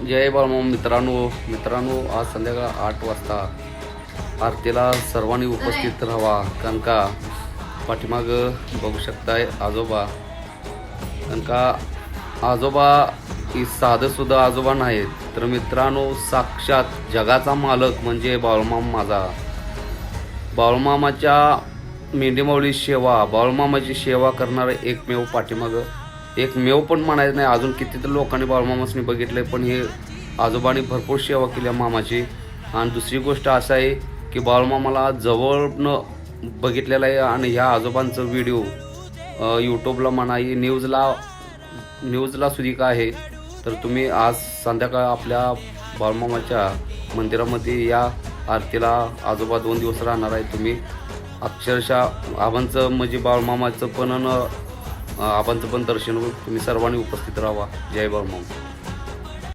जय बाळमामा मित्रांनो आज संध्याकाळ 8 वाजता आरतीला सर्वांनी उपस्थित राहावा, कारण का पाठीमाग बघू शकताय आजोबा, कारण का आजोबा ही साधं सुद्धा आजोबा नाहीत, तर मित्रांनो साक्षात जगाचा मालक म्हणजे बाळमामा माझा. बाळमामाच्या मेंढीमाऊली सेवा, बाळमामाची सेवा करणारा एकमेव पाठीमाग एकमेव पण म्हणायचं नाही, अजून कितीतरी लोकांनी बाळमामासनी बघितलंय, पण हे आजोबांनी भरपूर सेवा केली मामाची. आणि दुसरी गोष्ट असं आहे की बाळमामाला जवळनं बघितलेलं आहे आणि ह्या आजोबांचं व्हिडिओ यूट्यूबला म्हणा न्यूजला सुद्धा आहे. तर तुम्ही आज संध्याकाळ आपल्या बाळमामाच्या मंदिरामध्ये या आरतीला. आजोबा 2 दिवस राहणार आहे. तुम्ही अक्षरशः आबांचं म्हणजे बाळमामाचं पण आबांचं पण दर्शन होईल. तुम्ही सर्वांनी उपस्थित राहा. जय बाळमामा.